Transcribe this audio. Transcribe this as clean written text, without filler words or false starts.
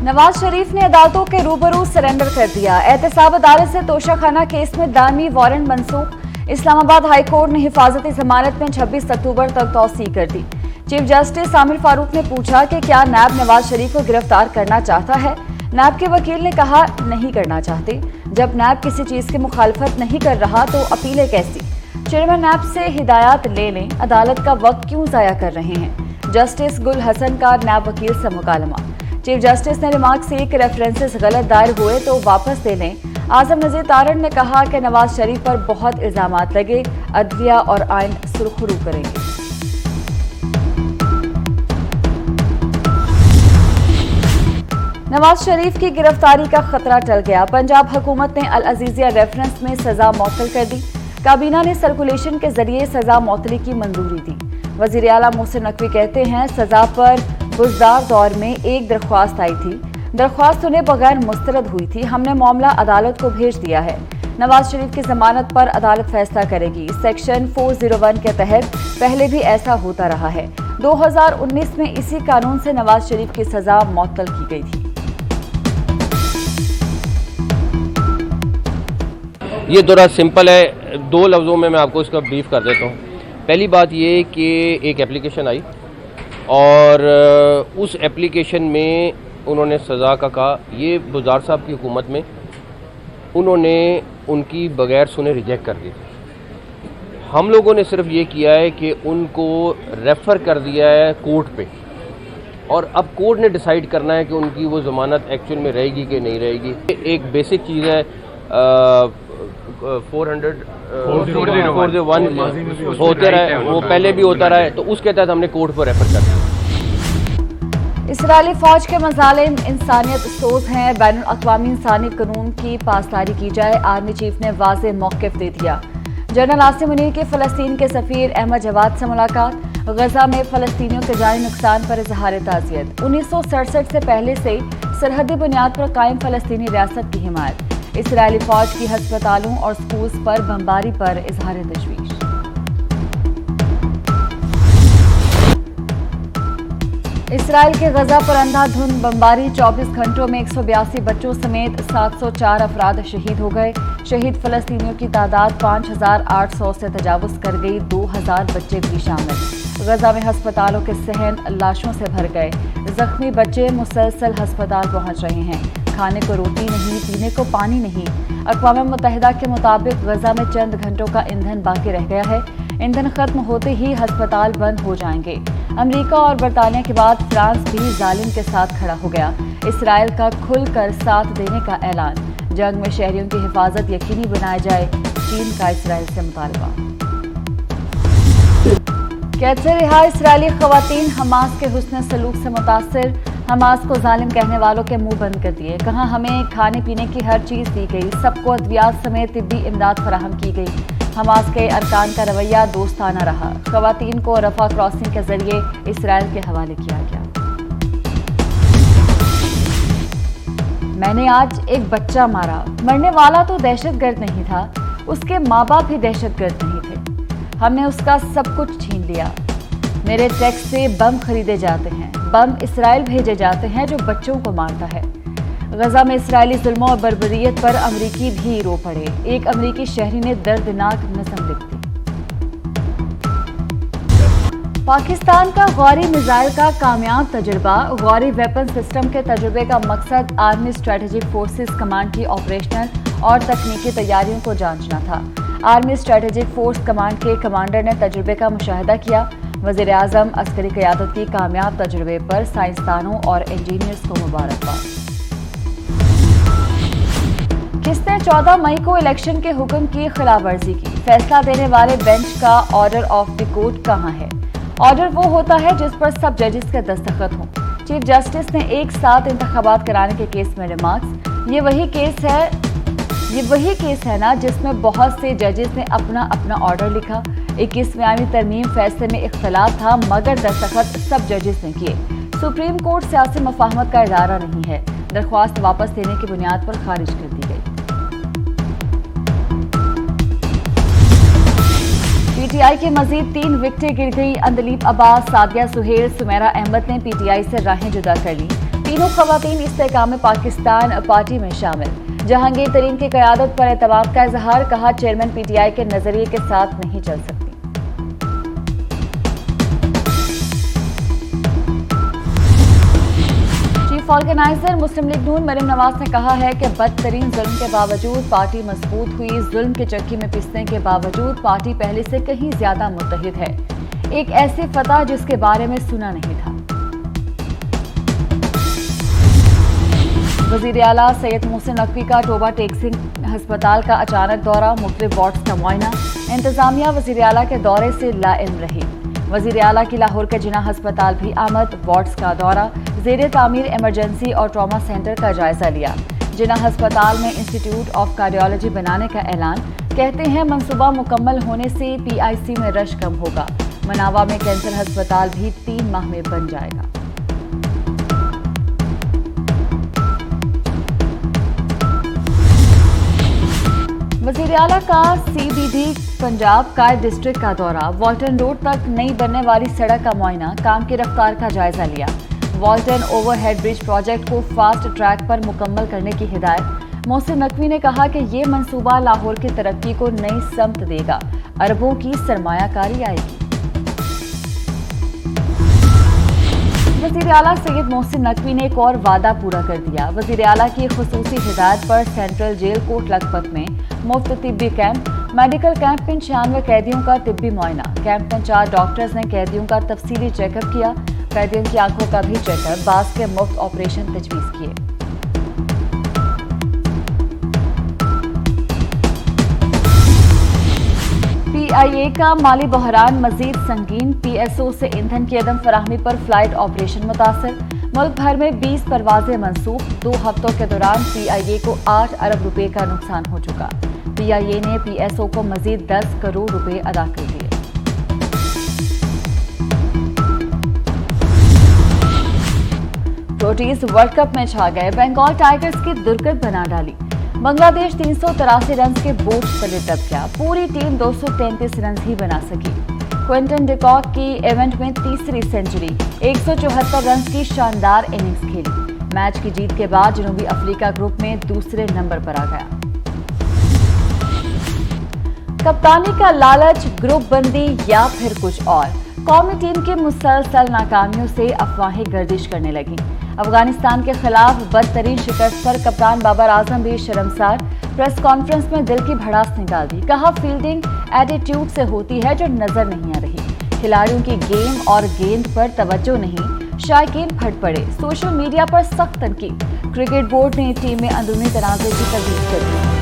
नवाज शरीफ ने अदालतों के रूबरू सरेंडर कर दिया। एहतसाब अदालत से तोशाखाना केस में दामी वारंट मनसूख। इस्लामाबाद हाई कोर्ट ने हिफाजती जमानत में 26 अक्टूबर तक तौसीह कर दी। चीफ जस्टिस आमिर फारूक ने पूछा कि क्या नैब नवाज शरीफ को गिरफ्तार करना चाहता है। नैब के वकील ने कहा नहीं करना चाहते। जब नैब किसी चीज की मुखालफत नहीं कर रहा तो अपीलें कैसी। चेयरमैन नैब से हिदायत ले लें, अदालत का वक्त क्यों जाया कर रहे हैं। जस्टिस गुल हसन का नैब वकील से मुकालमा। चीफ जस्टिस ने रिमार्क से कि रेफरेंसेस गलत दायर हुए तो वापस ले लें। आजम नजीर तारण ने कहा कि नवाज शरीफ पर बहुत इल्जामात लगे, अदलिया और आइन सुरखरू करेंगे। नवाज शरीफ की गिरफ्तारी का खतरा टल गया। पंजाब हुकूमत ने अल अजीजिया रेफरेंस में सजा मौतल कर दी। काबीना ने सर्कुलेशन के जरिए सजा मौतली की मंजूरी दी। वजीर आला मोहसिन नकवी कहते हैं सजा पर बुजदार दौर में एक दरख्वास्त आई थी, दरख्वास्त उन्हें बगैर मुस्तरद हुई थी। हमने मामला अदालत को भेज दिया है। नवाज शरीफ की जमानत पर अदालत फैसला करेगी। सेक्शन 401 के तहत पहले भी ऐसा होता रहा है। 2019 में इसी कानून से नवाज शरीफ की सजा मौतल की गई थी। ये दौरा सिंपल है, दो लफ्ज़ों में मैं आपको इसका ब्रीफ कर देता हूँ। पहली बात ये कि एक एप्लीकेशन आई और उस एप्लीकेशन में उन्होंने सज़ा का कहा। ये बुज़दार साहब की हुकूमत में उन्होंने उनकी बगैर सुने रिजेक्ट कर दी। हम लोगों ने सिर्फ ये किया है कि उनको रेफ़र कर दिया है कोर्ट पे, और अब कोर्ट ने डिसाइड करना है कि उनकी वो ज़मानत एक्चुअल में रहेगी कि नहीं रहेगी। एक बेसिक चीज़ है 401 होते रहे, वो पहले भी होता रहा है, तो उसके तहत हमने कोर्ट पर रेफर कर दिया। इसराइली फौज के मज़ालिम इंसानियत सोज हैं। बैनुल अक़वामी इंसानी कानून की पासदारी की जाए। आर्मी चीफ ने वाज़ेह मौक़िफ़ दे दिया। जनरल आसिम मुनीर की फ़लस्तीन के सफ़ीर अहमद जवाद से मुलाकात। गजा में फ़लस्तीनियों के जानी नुकसान पर इज़हार ताज़ियत। 1967 से पहले से सरहदी बुनियाद पर कायम फ़लस्तीनी रियासत की हिमायत। इसराइली फौज की हस्पतालों और स्कूल्स पर बमबारी पर इज़हार तशवीश। इसराइल के गजा पर अंधाधुंध बमबारी। 24 घंटों में 182 बच्चों समेत 704 अफराद शहीद हो गए। शहीद फ़लस्तीनियों की तादाद 5800 से तजावुज़ कर गई। 2000 बच्चे भी शामिल। गजा में हस्पतालों के सहन लाशों से भर गए। जख्मी बच्चे मुसलसल हस्पताल पहुंच रहे हैं। खाने को रोटी नहीं, पीने को पानी नहीं। अक़वाम मुत्तहिदा के मुताबिक गजा में चंद घंटों का ईंधन बाकी रह गया है। ईंधन खत्म होते ही हस्पताल बंद हो जाएंगे। अमेरिका और बरतानिया के बाद फ्रांस भी जालिम के साथ खड़ा हो गया। इसराइल का खुलकर साथ देने का ऐलान। जंग में शहरियों की हिफाजत यकीनी बनाई जाए, चीन का इसराइल से मुतालबा। कैद से रिहा इसराइली खवातीन हमास के हुस्न सलूक से मुतासिर। हमास को जालिम कहने वालों के मुंह बंद कर दिए। कहा हमें खाने पीने की हर चीज़ दी गई, सबको अद्वियात समेत तिब्बी इमदाद फराहम की गई। हमास के अरकान का रवैया दोस्ताना रहा। खवातीन को रफा क्रॉसिंग के जरिए इसराइल के हवाले किया गया। मैंने आज एक बच्चा मारा। मरने वाला तो दहशतगर्द नहीं था, उसके माँ बाप भी दहशतगर्द नहीं थे। हमने उसका सब कुछ छीन लिया। मेरे टैक्स से बम खरीदे जाते हैं, बम इसराइल भेजे जाते हैं जो बच्चों को मारता है। गजा में इसराइली जुल्मों और बर्बरियत पर अमरीकी भी रो पड़े। एक अमरीकी शहरी ने दर्दनाक नज़म लिख दी। पाकिस्तान का गौरी मिसाइल का कामयाब तजुर्बा। गौरी वेपन सिस्टम के तजुर्बे का मकसद आर्मी स्ट्रेटेजिक फोर्सेस कमांड की ऑपरेशनल और तकनीकी तैयारियों को जांचना था। आर्मी स्ट्रेटेजिक फोर्स कमांड के कमांडर ने तजुर्बे का मुशाहिदा किया। वज़ीर आज़म अस्करी क़यादत की कामयाब तजुर्बे पर साइंसदानों और इंजीनियर्स को मुबारकबाद। किसने 14 मई को इलेक्शन के हुक्म की खिलाफ वर्जी की। फैसला देने वाले बेंच का ऑर्डर ऑफ द कोर्ट कहाँ है। ऑर्डर वो होता है जिस पर सब जजेस के दस्तखत हों। चीफ जस्टिस ने एक साथ इंतखाबात कराने के केस में रिमार्क्स। ये वही केस है ना जिसमें बहुत से जजेस ने अपना अपना ऑर्डर लिखा। 21वीं आईनी तरमीम फैसले में इख्तलाफ था मगर दस्तखत सब जजेस ने किए। सुप्रीम कोर्ट सियासी मफाहमत का इदारा नहीं है। दरख्वास्त वापस लेने की बुनियाद पर खारिज कर दी गई। पीटीआई के मजीद 3 विकेटें गिर गई। अंदलीब अब्बास, सादिया सुहेल, सुमेरा अहमद ने पीटीआई से राहें जुदा कर ली। तीनों खवातीन इस्तेकाम पाकिस्तान पार्टी में शामिल। जहांगीर तरीन की क़यादत पर एतमाद का इजहार, कहा चेयरमैन पीटीआई के नजरिए के साथ नहीं चल सकती। चीफ ऑर्गेनाइजर मुस्लिम लीग नून मरियम नवाज ने कहा है कि बदतरीन जुल्म के बावजूद पार्टी मजबूत हुई। जुल्म की चक्की में पिसने के बावजूद पार्टी पहले से कहीं ज्यादा मुत्तहिद है। एक ऐसी फतह जिसके बारे में सुना नहीं था। वजीर आला सैयद मोहसिन नकवी का टोबा टेक्सिंग अस्पताल का अचानक दौरा, मुख्तलिफ वार्ड्स का मुआयना। इंतजामिया वजीर आला के दौरे से लाइल्म रही। वजीर आला की लाहौर के जिना अस्पताल भी आमद, वार्ड्स का दौरा, ज़ेरे तामीर इमरजेंसी और ट्रॉमा सेंटर का जायजा लिया। जिना अस्पताल में इंस्टीट्यूट ऑफ कार्डियोलॉजी बनाने का ऐलान, कहते हैं मंसूबा मुकम्मल होने से PIC में रश कम होगा। मनावा में कैंसर अस्पताल भी 3 माह में बन जाएगा। वज़ीर आला का CBD पंजाब कायद डिस्ट्रिक्ट का दौरा, वॉल्टन रोड तक नई बनने वाली सड़क का मुआयना, काम की रफ्तार का जायजा लिया। वॉल्टन ओवरहेड ब्रिज प्रोजेक्ट को फास्ट ट्रैक पर मुकम्मल करने की हिदायत। मोहसिन नकवी ने कहा कि ये मंसूबा लाहौर की तरक्की को नई समत देगा, अरबों की सरमायाकारी आएगी। वज़ीर आला सैयद मोहसिन नकवी ने एक और वादा पूरा कर दिया। वज़ीर आला की खुसूसी हिदायत पर सेंट्रल जेल कोट लखपत में मुफ्त तिब्बी कैंप, मेडिकल कैंप में 96 कैदियों का तिब्बी मुआयना। कैंप में 4 डॉक्टर्स ने कैदियों का तफसीली चेकअप किया। कैदियों की आंखों का भी चेकअप, बास के मुफ्त ऑपरेशन तजवीज़ किए। PIA का माली बहरान मजीद संगीन, PSO से ईंधन की अदम फराहमी पर फ्लाइट ऑपरेशन मुतासर। मुल्क भर में 20 परवाजें मंसूख। 2 हफ्तों के दौरान PIA को 8 अरब रुपए का नुकसान हो चुका। PIA ने PSO को मजीद 10 करोड़ रुपए अदा कर दिए। प्रोटीज वर्ल्ड कप में छा गए, बंगाल टाइगर्स की दुर्गत बना डाली। बांग्लादेश 383 रन के बोझ तले दब गया। पूरी टीम 233 रन ही बना सकी। क्विंटन डिकॉक की इवेंट में तीसरी सेंचुरी, 174 रन की शानदार इनिंग्स खेली। मैच की जीत के बाद जनूबी अफ्रीका ग्रुप में दूसरे नंबर पर आ गया। कप्तानी का लालच, ग्रुप बंदी या फिर कुछ और, कौमी टीम की मुसलसल नाकामियों से अफवाहें गर्दिश करने लगी। अफगानिस्तान के खिलाफ बदतरीन शिकस्त पर कप्तान बाबर आजम भी शर्मसार। प्रेस कॉन्फ्रेंस में दिल की भड़ास निकाल दी, कहा फील्डिंग एटीट्यूड से होती है जो नजर नहीं आ रही। खिलाड़ियों की गेम और गेंद पर तवज्जो नहीं, शायकीन फट पड़े। सोशल मीडिया पर सख्त तनकीद। क्रिकेट बोर्ड ने टीम में अंदरूनी तनाज़े की तजवीज़ कर दी।